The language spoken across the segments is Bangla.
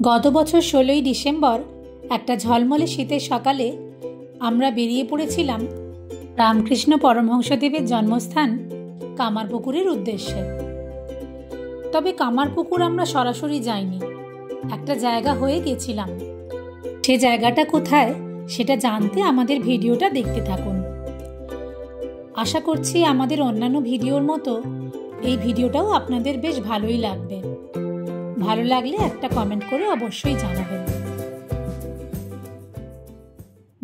গত বছর ১৬ই ডিসেম্বর একটা ঝলমলে শীতের সকালে আমরা বেরিয়ে পড়েছিলাম রামকৃষ্ণ পরমহংসদেবের জন্মস্থান কামারপুকুরের উদ্দেশ্যে। তবে কামারপুকুর আমরা সরাসরি যাইনি, একটা জায়গা হয়ে গেছিলাম। সে জায়গাটা কোথায় সেটা জানতে আমাদের ভিডিওটা দেখতে থাকুন। আশা করছি আমাদের অন্যান্য ভিডিওর মতো এই ভিডিওটাও আপনাদের বেশ ভালোই লাগবে। ভালো লাগলে একটা কমেন্ট করে অবশ্যই জানাবেন।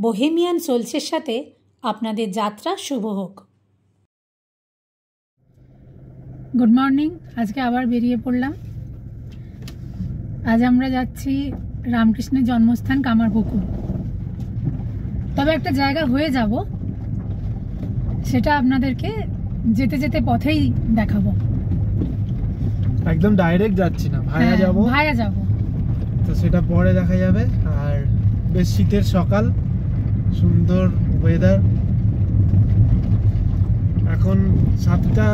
বোহেমিয়ান সোলসের সাথে আপনাদের যাত্রা শুভ হোক। গুড মর্নিং, আজকে আবার বেরিয়ে পড়লাম। আজ আমরা যাচ্ছি রামকৃষ্ণের জন্মস্থান কামারপুকুর। তবে একটা জায়গা হয়ে যাব, সেটা আপনাদেরকে যেতে যেতে পথেই দেখাবো। একদম ডাইরেক্ট যাচ্ছি না, ভায়া যাব তো সেটা পরে দেখা যাবে। আর বেশ শীতের সকাল, সুন্দর ওয়েদার। এখন 7টা,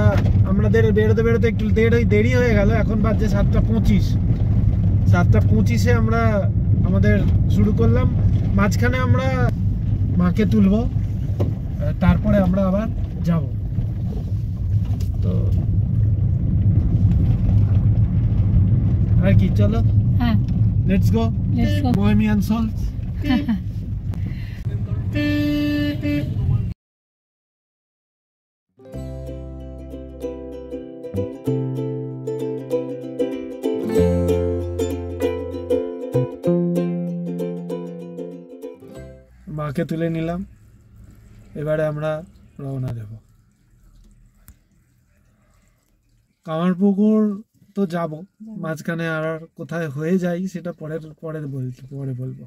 আমাদের বেরোতে বেরোতে একটু দেরি হয়ে গেল। এখন বাজছে 7:25। 7:25-এ আমরা আমাদের শুরু করলাম। মাঝখানে আমরা মাকে তুলবো, তারপরে আমরা আবার যাব। তো আর কি, চলো হ্যাঁ, লেটস গো বোহেমিয়ান সোলস। মাকে তুলে নিলাম, এবারে আমরা রওনা দেব। কামারপুকুর তো যাব, মাঝখানে আর কোথায় হয়ে যাই সেটা পরে বলবো।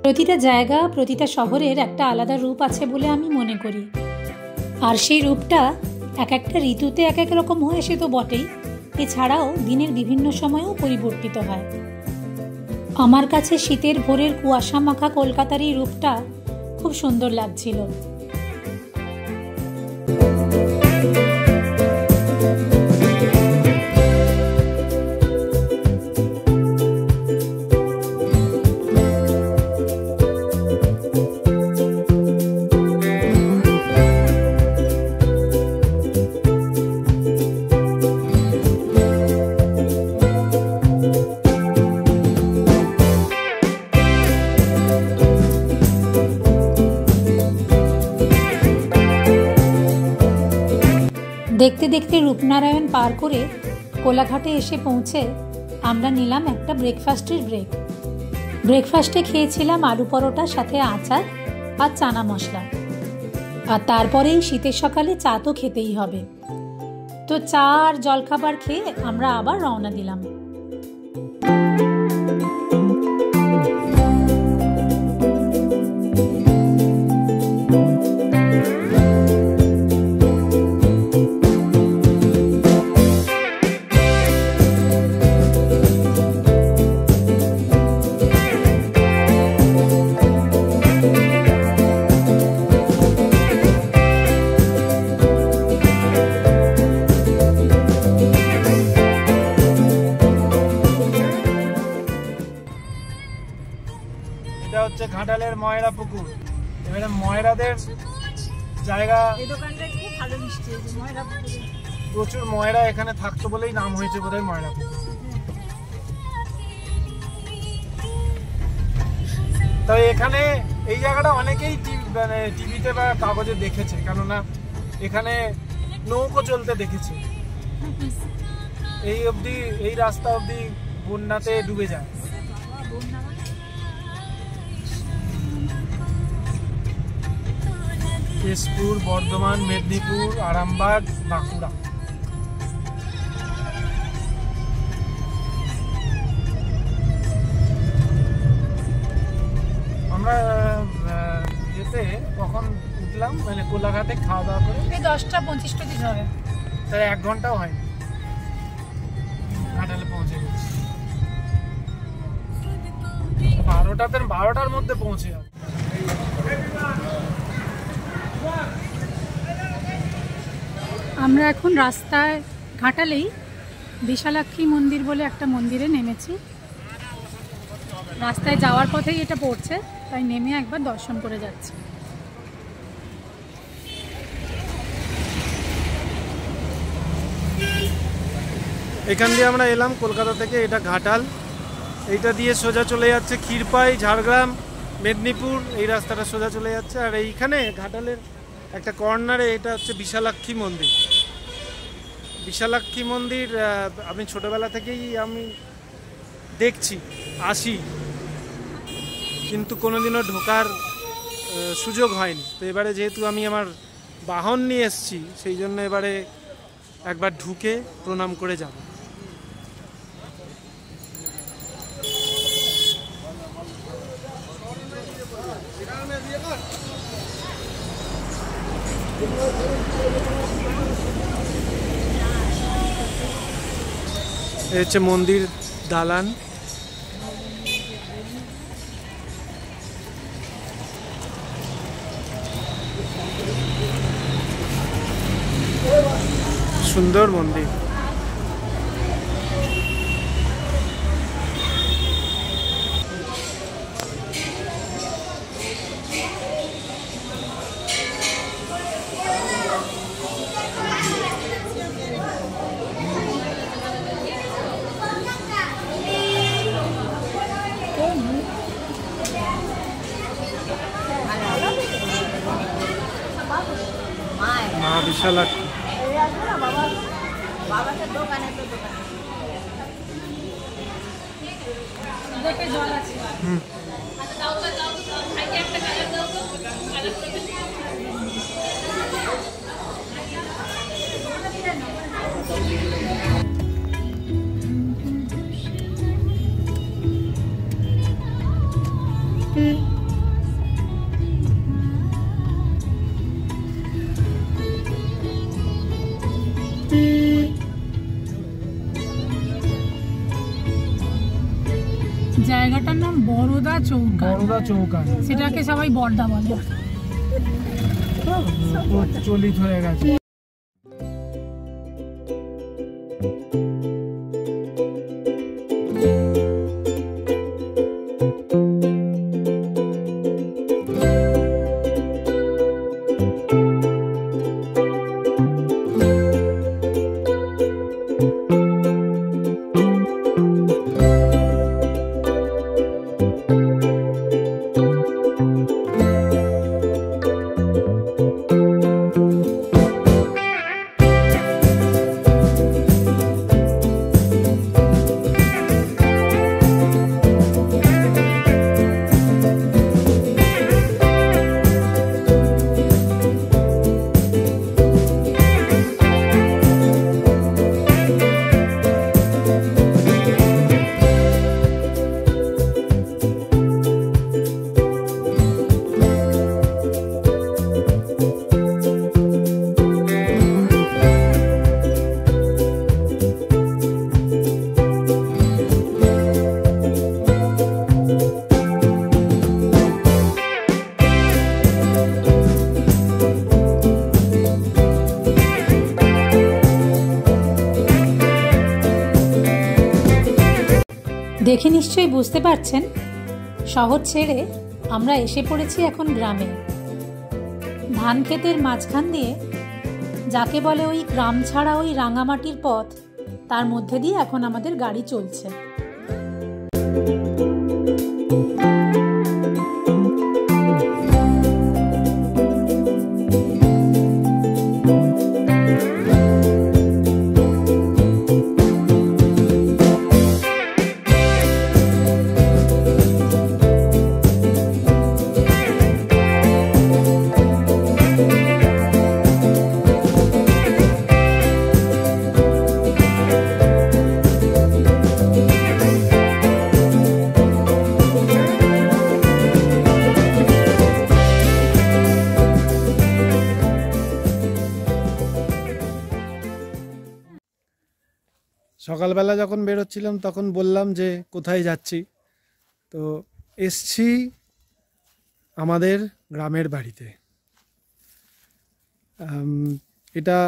প্রতিটা জায়গা, প্রতিটা শহরের একটা আলাদা রূপ আছে বলে আমি মনে করি। আর সেই রূপটা এক একটা ঋতুতে এক এক রকম হয়, সে তো বটেই, এছাড়াও দিনের বিভিন্ন সময়েও পরিবর্তিত হয়। আমার কাছে শীতের ভোরের কুয়াশা মাখা কলকাতার এই রূপটা খুব সুন্দর লাগছিল। দেখতে দেখতে রূপনারায়ণ পার করে কোলাঘাটে এসে পৌঁছে আমরা নিলাম একটা ব্রেকফাস্টের ব্রেক। ব্রেকফাস্টে খেয়েছিলাম আলু পরোটা, সাথে আচার আর চানা মশলা। আর তারপরেই শীতের সকালে চা তো খেতেই হবে। তো চা আর জলখাবার খেয়ে আমরা আবার রওনা দিলাম। এটা হচ্ছে ঘাটালের ময়রা পুকুর। এবারে ময়রাদের জায়গা, প্রচুর ময়রা এখানে থাকতো বলেই নাম হয়েছে বোধহয় ময়রা পুকুর। তবে এখানে এই জায়গাটা অনেকেই টিভিতে বা কাগজে দেখেছে, কেননা এখানে নৌকো চলতে দেখেছে। এই রাস্তা অবধি বন্যাতে ডুবে যায়। কেশপুর, বর্ধমান, মেদিনীপুর, আরামবাগ, বাঁকুড়া। আমরা গাড়িতে কখন উঠলাম, মানে কোলাঘাটে খাওয়া দাওয়া করে এই 10:25 হবে, তাই 1 ঘন্টাও হয়নি ঘাটালে পৌঁছে গেছি। 12টার মধ্যে পৌঁছে যাবো। আমরা এখন রাস্তায় ঘাটালেই বিশালাক্ষী মন্দির বলে একটা মন্দিরে নেমেছি। রাস্তায় যাওয়ার পথেই এটা পড়ছে, তাই নেমে একবার দর্শন করে যাচ্ছি। এখান দিয়ে আমরা এলাম কলকাতা থেকে, এটা ঘাটাল, এইটা দিয়ে সোজা চলে যাচ্ছে ক্ষীরপাই, ঝাড়গ্রাম, মেদিনীপুর, এই রাস্তাটা সোজা চলে যাচ্ছে। আর এইখানে ঘাটালের একটা কর্নারে এটা হচ্ছে বিশালাক্ষী মন্দির। বিশালাক্ষী মন্দির আমি ছোটবেলা থেকেই আমি দেখছি, আসি, কিন্তু কোনোদিনও ঢোকার সুযোগ হয়নি। তো এবারে যেহেতু আমি আমার বাহন নিয়ে এসেছি, সেই জন্য এবারে একবার ঢুকে প্রণাম করে যাব। এই হচ্ছে মন্দির দালান। সুন্দর মন্দির। মা বিশালাক্ষী। জায়গাটার নাম বরদা চৌকা। বরদা চৌকা, সেটাকে সবাই বড়দা বলে, প্রচলিত হয়ে গেছে। দেখে নিশ্চয়ই বুঝতে পারছেন, শহর ছেড়ে আমরা এসে পড়েছি এখন গ্রামে। ধান ক্ষেতের মাঝখান দিয়ে, যাকে বলে ওই গ্রাম ছাড়া ওই রাঙামাটির পথ, তার মধ্যে দিয়ে এখন আমাদের গাড়ি চলছে। সকালবেলা যখন বেরোচ্ছিলাম তখন বললাম যে কোথায় যাচ্ছি, তো এসছি আমাদের গ্রামের বাড়িতে। এটা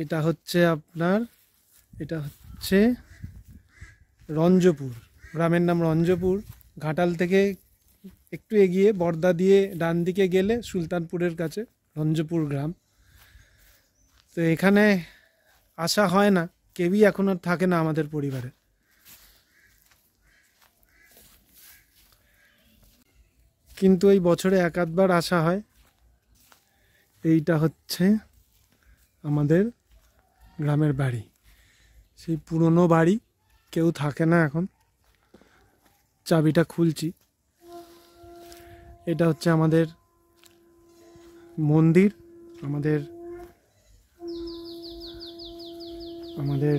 এটা হচ্ছে আপনার, এটা হচ্ছে রঞ্জপুর, গ্রামের নাম রঞ্জপুর। ঘাটাল থেকে একটু এগিয়ে বর্দা দিয়ে ডান দিকে গেলে সুলতানপুরের কাছে রঞ্জপুর গ্রাম। তো এখানে আসা হয় না, কেউই এখন আর থাকে না আমাদের পরিবারে। কিন্তু এই বছরে এক আধবার আসা হয়। এইটা হচ্ছে আমাদের গ্রামের বাড়ি, সেই পুরনো বাড়ি, কেউ থাকে না এখন। চাবিটা খুলছি। এটা হচ্ছে আমাদের মন্দির, আমাদের আমাদের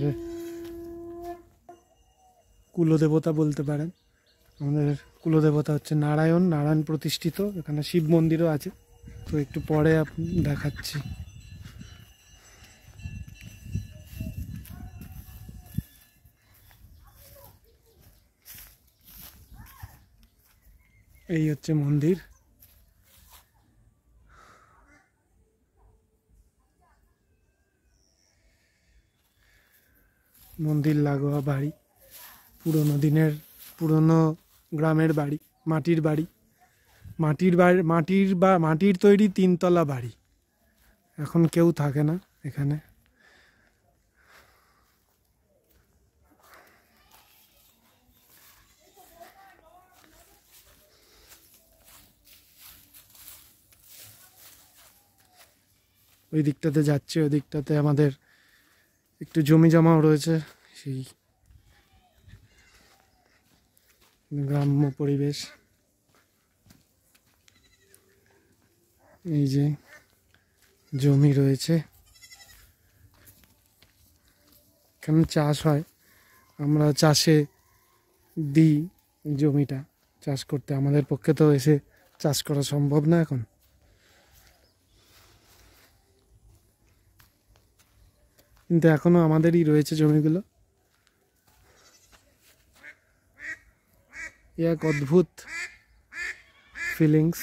কুলদেবতা বলতে পারেন। আমাদের কুলদেবতা হচ্ছে নারায়ণ, নারায়ণ প্রতিষ্ঠিত। এখানে শিব মন্দিরও আছে, তো একটু পরে দেখাচ্ছি। এই হচ্ছে মন্দির। মন্দির লাগোয়া বাড়ি, পুরনো দিনের পুরনো গ্রামের বাড়ি, মাটির বাড়ি, মাটির তৈরি 3 তলা বাড়ি। এখন কেউ থাকে না এখানে। ওই দিকটাতে যাচ্ছি, ওই দিকটাতে আমাদের একটু জমি জমাও রয়েছে, সেই গ্রাম্য পরিবেশ। এই যে জমি রয়েছে, এখানে চাষ হয়, আমরা চাষে দিই জমিটা চাষ করতে। আমাদের পক্ষে তো এসে চাষ করা সম্ভব না এখন। কিন্তু এখনো আমাদেরই রয়েছে জমিগুলো। এক অদ্ভুত ফিলিংস।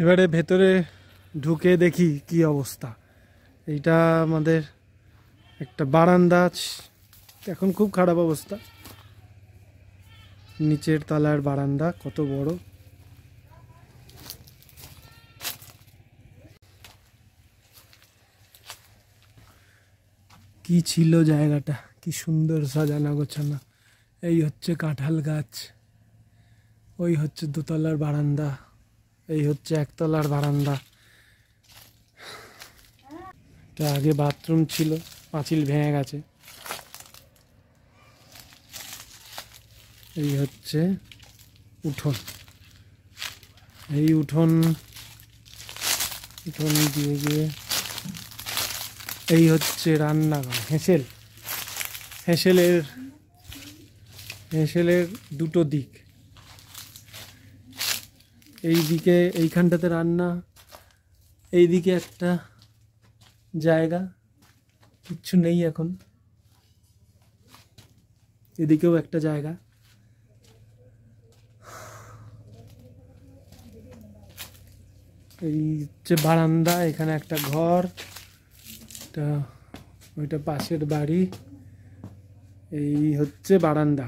এবারে ভেতরে ঢুকে দেখি কি অবস্থা। এইটা আমাদের একটা বারান্দা, এখন খুব খারাপ অবস্থা। নিচের তলার বারান্দা কত বড়। কি ছিল জায়গাটা, কি সুন্দর সাজানো গোছানো। এই হচ্ছে কাঁঠাল গাছ, ওই হচ্ছে 2 তলার বারান্দা, এই হচ্ছে 1 তলার বারান্দা। এটা আগে বাথরুম ছিল, পাঁচিল ভেঙে গেছে। এই হচ্ছে উঠোন, এই উঠোন দিয়ে গিয়ে এই হচ্ছে রান্নাঘর। হেঁসেলের 2টো দিক। এই দিকে এইখানটাতে রান্না, এই দিকে একটা জায়গা, কিচ্ছু নেই এখন। এদিকেও একটা জায়গা। এই হচ্ছে বারান্দা, এখানে একটা ঘর, ওইটা পাশের বাড়ি। এই হচ্ছে বারান্দা।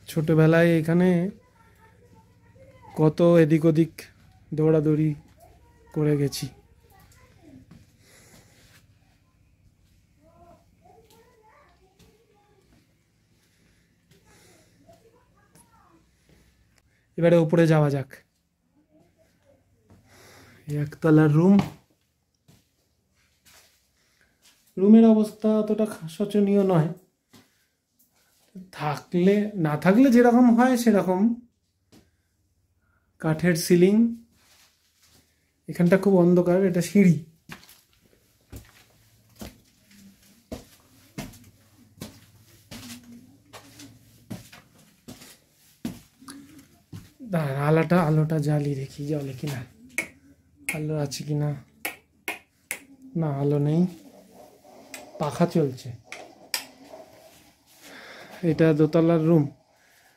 ছোটবেলায় এখানে কত এদিক ওদিক দৌড়াদৌড়ি করে গেছি। এবারে উপরে যাওয়া যাক। একতলার রুম। রুমের অবস্থা অতটা শোচনীয় নয়, থাকলে না থাকলে যেরকম হয় সেরকম। কাঠের সিলিং, এখানটা খুব অন্ধকার, এটা সিঁড়ি। আলোটা জ্বালিয়ে দেখি জ্বলে কিনা, আলো আছে কিনা। না, আলো নেই, পাখা চলছে। এটা দোতলার রুম,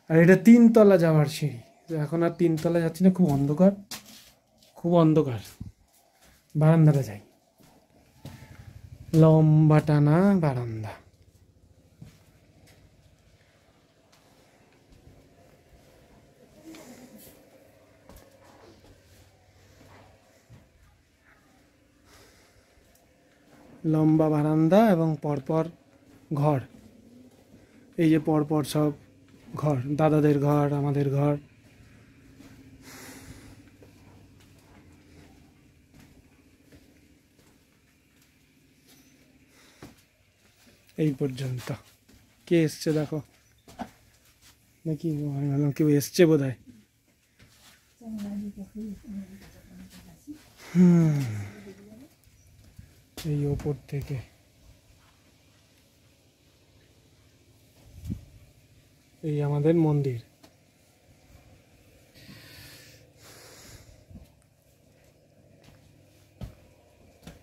আর এটা 3 তলা যাওয়ার সিঁড়ি। এখন আর 3 তলা যাচ্ছি না, খুব অন্ধকার, খুব অন্ধকার। বারান্দাটা যাই, লম্বা টানা বারান্দা। লম্বা বারান্দা এবং পরপর ঘর। এই যে পরপর সব ঘর, দাদাদের ঘর, আমাদের ঘর। এই পর্যন্ত। কে এসছে দেখো, নাকি কেউ এসছে বোধ হয়। এই ওপর থেকে এই আমাদের মন্দির।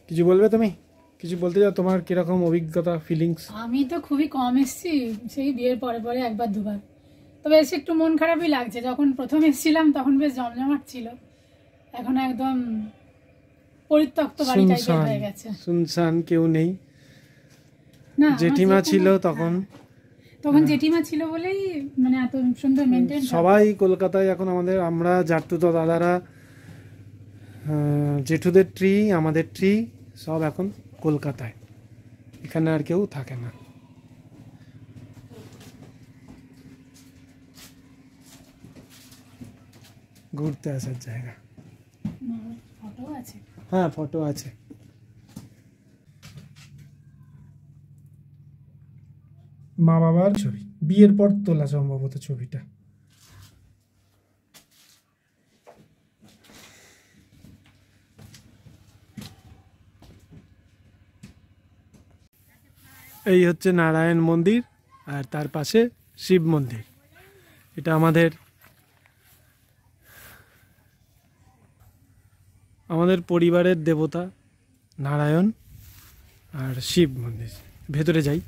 কিছু বলবে তুমি? কিছু বলতে চাও? তোমার কিরকম অভিজ্ঞতা, ফিলিংস? আমি তো খুবই কম এসেছি, সেই বিয়ের পরে পরে একবার দুবার। তবে এসে একটু মন খারাপই লাগছে। যখন প্রথম এসেছিলাম তখন বেশ জমজমাট ছিল, এখন একদম পরিত্যক্ত বাড়ি টাইপের হয়ে গেছে। শুনশান, কেউ নেই। না, জেঠিমা ছিল তখন জেঠিমা ছিল বলেই মানে এত সুন্দর মেইনটেইন। সবাই কলকাতায় এখন। আমরা জাটতুতো দাদারা, জেঠুদের ট্রি, আমাদের ট্রি সব এখন কলকাতায়। এখানে আর কেউ থাকে না। ঘুরতে আসার জায়গা। ফটো আছে? হ্যাঁ, ফটো আছে। মা বাবার ছবি, বিয়ের পর তোলা সম্ভবত ছবিটা। এই হচ্ছে নারায়ণ মন্দির, আর তার পাশে শিব মন্দির। এটা আমাদের পরিবারের দেবতা নারায়ণ আর শিব মন্দির। ভেতরে যাই।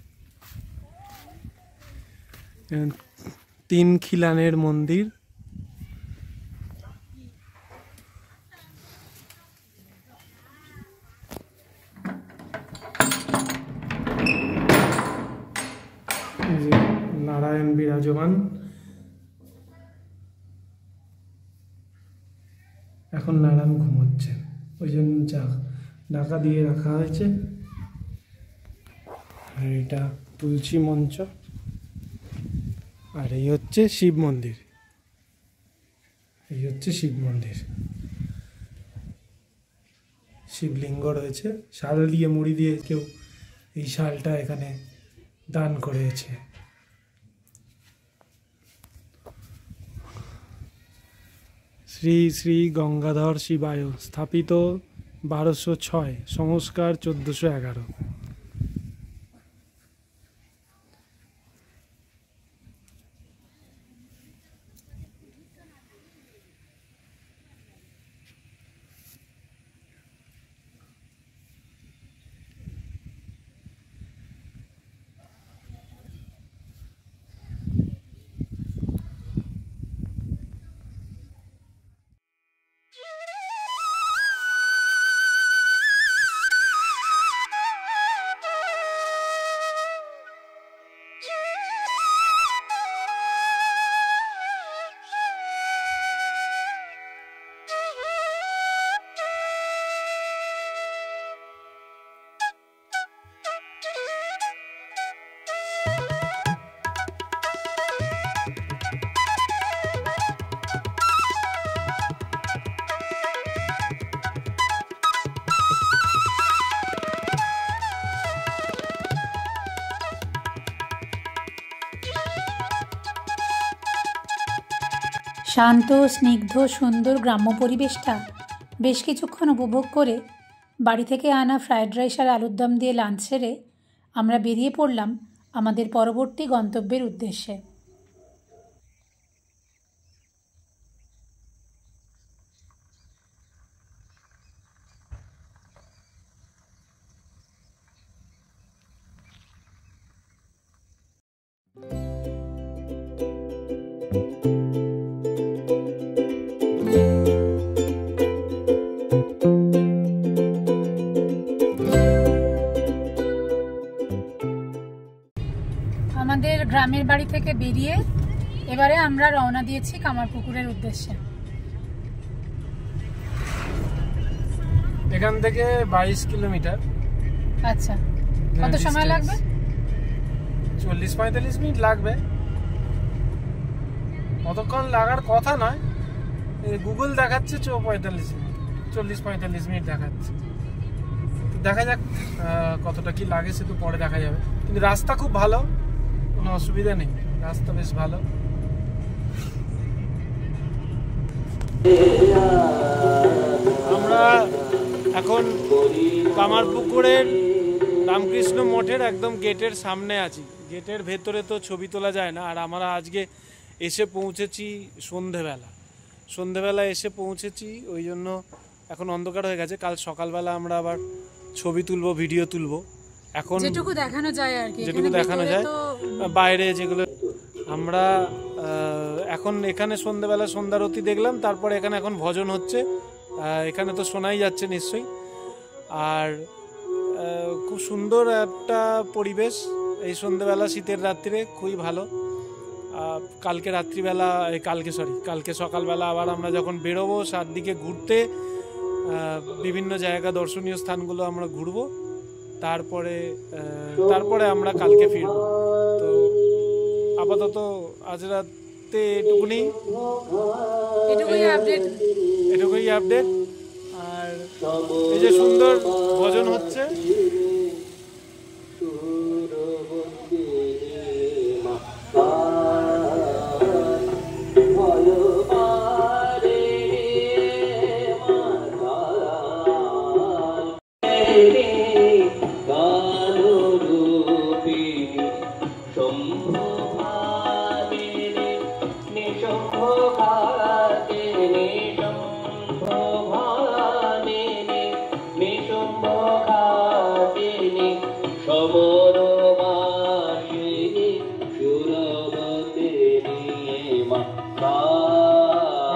3 খিলানের মন্দির। নারায়ণ বিরাজমান। এখন নারায়ণ ঘুমোচ্ছে, ওই জন্য ঢাকা দিয়ে রাখা হয়েছে। আর এটা তুলসী মঞ্চ। আর এই হচ্ছে শিব মন্দির। শিবলিঙ্গ রয়েছে, শাল দিয়ে, মুড়ি দিয়ে কেউ এই শালটা এখানে দান করেছে। শ্রী শ্রী গঙ্গাধর শিবায়, স্থাপিত 1206, সংস্কার 1411। শান্ত, স্নিগ্ধ, সুন্দর গ্রাম্য পরিবেশটা বেশ কিছুক্ষণ উপভোগ করে বাড়ি থেকে আনা ফ্রায়েড রাইস আর আলুর দম দিয়ে লাঞ্চ সেরে আমরা বেরিয়ে পড়লাম আমাদের পরবর্তী গন্তব্যের উদ্দেশ্যে। আমাদের গ্রামের বাড়ি থেকে বেরিয়ে এবারে আমরা রওনা দিয়েছি কামারপুকুরের উদ্দেশ্যে। এখান থেকে 22 কিলোমিটার। আচ্ছা, কত সময় লাগবে? 40-45 মিনিট লাগবে। কতক্ষণ লাগার কথা নয়, গুগল দেখাচ্ছে 40-45 মিনিট দেখাচ্ছে। দেখা যাক কতটা কি লাগে, সে তো পরে দেখা যাবে। কিন্তু রাস্তা খুব ভালো, কোনো অসুবিধা নেই, রাস্তা বেশ ভালো। আমরা এখন কামারপুকুরের রামকৃষ্ণ মঠের একদম গেটের সামনে আছি। গেটের ভেতরে তো ছবি তোলা যায় না। আর আমরা আজকে এসে পৌঁছেছি সন্ধেবেলা এসে পৌঁছেছি, ওই জন্য এখন অন্ধকার হয়ে গেছে। কাল সকালবেলা আমরা আবার ছবি তুলবো, ভিডিও তুলবো। এখন যেটুকু দেখানো যায় আর কি, যেটুকু দেখানো যায় বাইরে যেগুলো আমরা এখন এখানে সন্ধেবেলা সন্ধ্যারতি দেখলাম, তারপরে এখানে এখন ভজন হচ্ছে, এখানে তো শোনাই যাচ্ছে নিশ্চয়ই। আর খুব সুন্দর একটা পরিবেশ এই সন্ধেবেলা শীতের রাত্রিরে, খুবই ভালো। কালকে সকালবেলা আবার আমরা যখন বেরোবো 7 দিকে ঘুরতে, বিভিন্ন জায়গা দর্শনীয় স্থানগুলো আমরা ঘুরবো, তারপরে আমরা কালকে ফিরবো। তো আপাতত আজ রাতে এটুকুই আপডেট। আর এই যে সুন্দর ভজন হচ্ছে,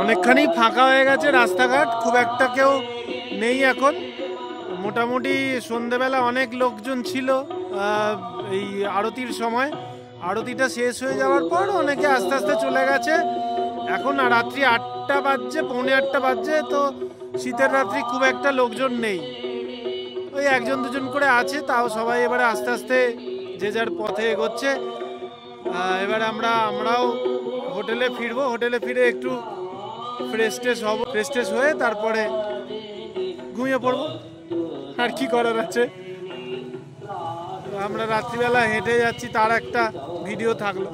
অনেকখানি ফাঁকা হয়ে গেছে রাস্তাঘাট, খুব একটা কেউ নেই এখন। মোটামুটি সন্ধেবেলা অনেক লোকজন ছিল এই আরতির সময়। আরতিটা শেষ হয়ে যাওয়ার পর অনেকে আস্তে আস্তে চলে গেছে। এখন রাত্রি 8টা বাজছে, 7:45 বাজছে। তো শীতের রাত্রি খুব একটা লোকজন নেই, ওই 1-2জন করে আছে। তাও সবাই এবারে আস্তে আস্তে যে যার পথে এগোচ্ছে। এবারে আমরাও হোটেলে ফিরবো। হোটেলে ফিরে একটু ফ্রেশ ট্রেশ হয়ে তারপরে ঘুমিয়ে পড়বো। আর কি করার আছে, আমরা রাত্রিবেলা হেঁটে যাচ্ছি, তার একটা ভিডিও থাকলো।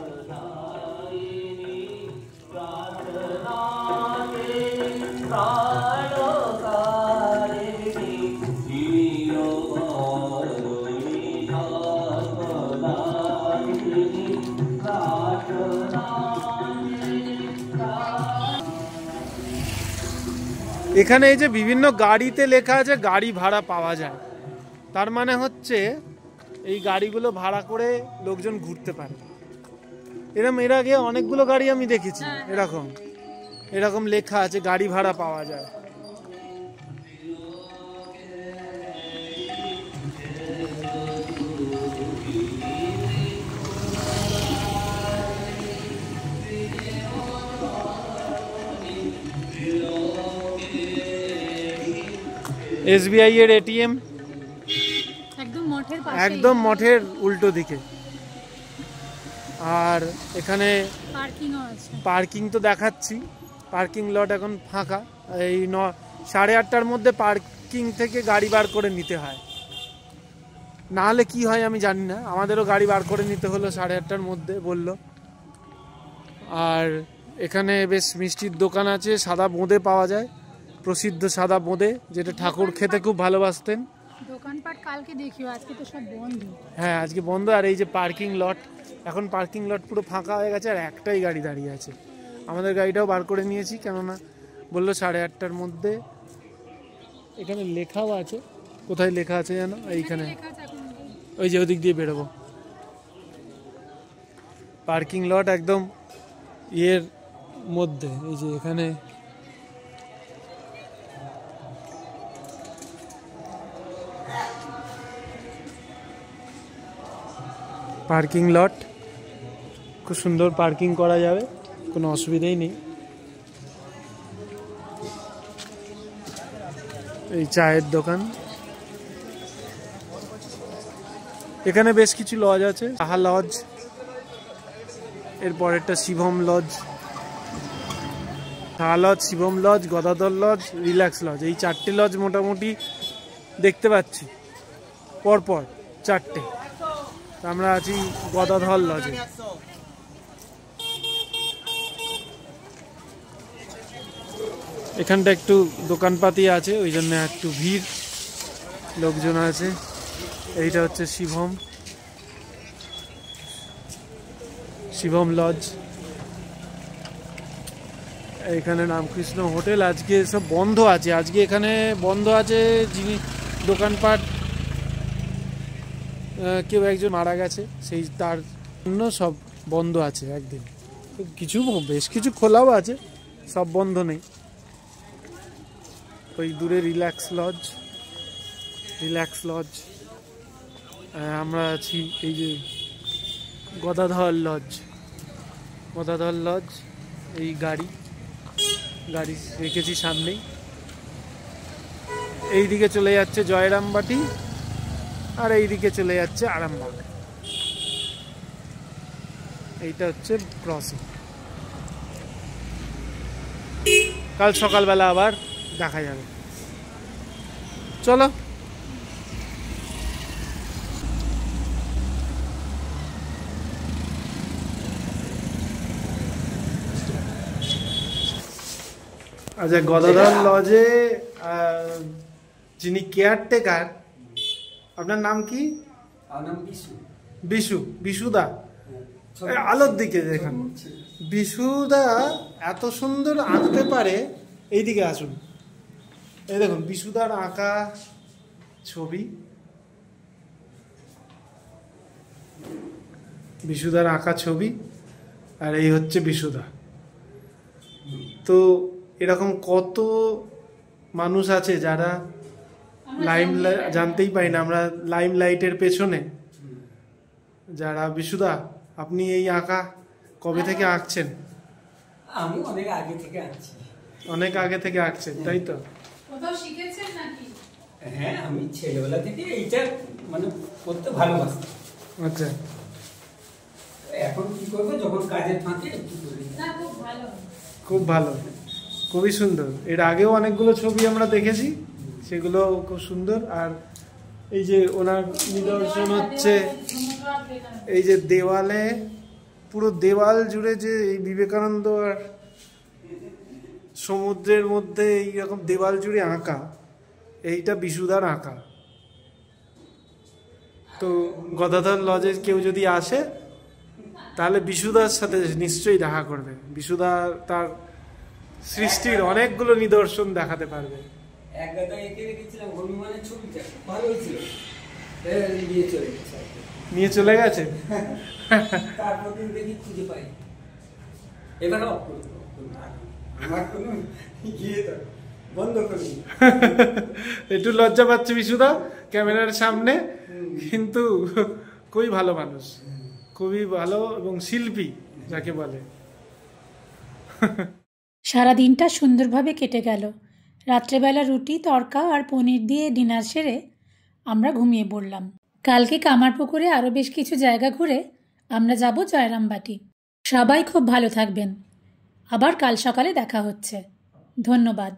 এখানে এই যে বিভিন্ন গাড়িতে লেখা আছে গাড়ি ভাড়া পাওয়া যায়, তার মানে হচ্ছে এই গাড়িগুলো ভাড়া করে লোকজন ঘুরতে পারে। এর আগে অনেকগুলো গাড়ি আমি দেখেছি এরকম লেখা আছে গাড়ি ভাড়া পাওয়া যায়। SBI এর ATM একদম মঠের উল্টো দিকে। আর এখানে পার্কিং তো দেখাচ্ছি, পার্কিং লট এখন ফাঁকা। এই 8:30টার মধ্যে পার্কিং থেকে গাড়ি বার করে নিতে হয়, না হলে কি হয় আমি জানি না। আমাদেরও গাড়ি বার করে নিতে হলো 8:30টার মধ্যে বললো। আর এখানে বেশ মিষ্টির দোকান আছে, সাদা বোঁদে পাওয়া যায়, প্রসিদ্ধ সাদা বোঁদে, যেটা ঠাকুর খেতে খুব ভালোবাসতেন। দোকানপাট কালকে দেখিও, আজকে তো সব বন্ধ। হ্যাঁ আজকে বন্ধ। আর এই যে পার্কিং লট, এখন পার্কিং লট পুরো ফাঁকা হয়ে গেছে, আর একটাই গাড়ি দাঁড়িয়ে আছে। আমাদের গাড়িটাও বার করে নিয়েছি, কেননা বললো 8:30টার মধ্যে। এখানে লেখাও আছে, কোথায় লেখা আছে যেন, এইখানে ওই যে ওদিক দিয়ে বেরোবো। পার্কিং লট একদম ইয়ের মধ্যে, এই যে এখানে পার্কিং লট, খুব সুন্দর পার্কিং করা যাবে, কোনো অসুবিধাই নেই। এই চায়ের দোকান, এখানে বেশ কিছু লজ আছে, সাহা লজ, এরপর একটা Shivam lodge, Saha lodge, Shivam lodge, Gadadhar lodge, relax lodge, এই 4টে লজ মোটামুটি দেখতে পাচ্ছি পরপর 4টে। আমরা আছি গদাধর লজে। এখানটা একটু দোকানপাতি আছে, ওই জন্য একটু ভিড়, লোকজন আছে। এইটা হচ্ছে শিবম লজ। এখানে রামকৃষ্ণ হোটেল, আজকে সব বন্ধ আছে, আজকে এখানে বন্ধ আছে। যিনি দোকানপাট, কেউ একজন মারা গেছে, সেই তার জন্য সব বন্ধ আছে একদিন। কিছু বেশ কিছু খোলাও আছে, সব বন্ধ নেই। ওই দূরে রিল্যাক্স লজ। আমরা আছি এই যে গদাধর লজ। এই গাড়ি রেখেছি সামনেই। এইদিকে চলে যাচ্ছে জয়রামবাটি, আর এইদিকে চলে যাচ্ছে আরামবাগ। এইটা হচ্ছে ক্রসিং। কাল সকালবেলা আবার দেখা যাবে, চলো। আচ্ছা, গদাধর লজে যিনি কেয়ারটেকার, আপনার নাম কি? বিশুদা। আলোর দিকে দেখেন, বিশুদা এত সুন্দর আঁকতে পারে। এইদিকে আসুন, এই দেখুন বিশুদার আঁকা ছবি, আর এই হচ্ছে বিশুদা। তো এরকম কত মানুষ আছে যারা জানতেই পারি না আমরা, লাইম লাইটের পেছনে যারা। বিশুদা, আপনি এই আঁকা কবে থেকে আঁকছেন? আমি অনেক আগে থেকে আঁকছেন, তাই তো? কোথাও শিখেছেন নাকি? হ্যাঁ, আমি ছেলেবেলা থেকে এইটা মানে করতে ভালোবাসি। আচ্ছা, এখন কি করবো, যখন কাজের ফাঁকে একটু করি। খুব ভালো, খুবই সুন্দর। এর আগেও অনেকগুলো ছবি আমরা দেখেছি, সেগুলো খুব সুন্দর। আর এই যে ওনার নিদর্শন হচ্ছে এই যে দেওয়ালে, পুরো দেওয়াল জুড়ে যে এই বিবেকানন্দ আর সমুদ্রের মধ্যে এইরকম দেওয়াল জুড়ে আঁকা, এইটা বিশুদার আঁকা। তো গদাধর লজে কেউ যদি আসে তাহলে বিশুদার সাথে নিশ্চয়ই দেখা করবে। বিশুদা তার সৃষ্টির অনেকগুলো নিদর্শন দেখাতে পারবে। এক গাদা এঁকে রেখেছিলাম, হনুমানের ছবিটা ভালো হয়েছিল, নিয়ে চলে গেছে। তারপর দেখি খুঁজে পাই, এবার আমার কোনো বন্ধ করি। একটু লজ্জা পাচ্ছে বিশুদা ক্যামেরার সামনে, কিন্তু খুবই ভালো মানুষ, খুবই ভালো এবং শিল্পী যাকে বলে। সারা দিনটা সুন্দরভাবে কেটে গেল। রাত্রেবেলা রুটি, তড়কা আর পনির দিয়ে ডিনার সেরে আমরা ঘুমিয়ে পড়লাম। কালকে কামারপুকুরে আরও বেশ কিছু জায়গা ঘুরে আমরা যাব জয়রামবাটি। সবাই খুব ভালো থাকবেন। আবার কাল সকালে দেখা হচ্ছে। ধন্যবাদ।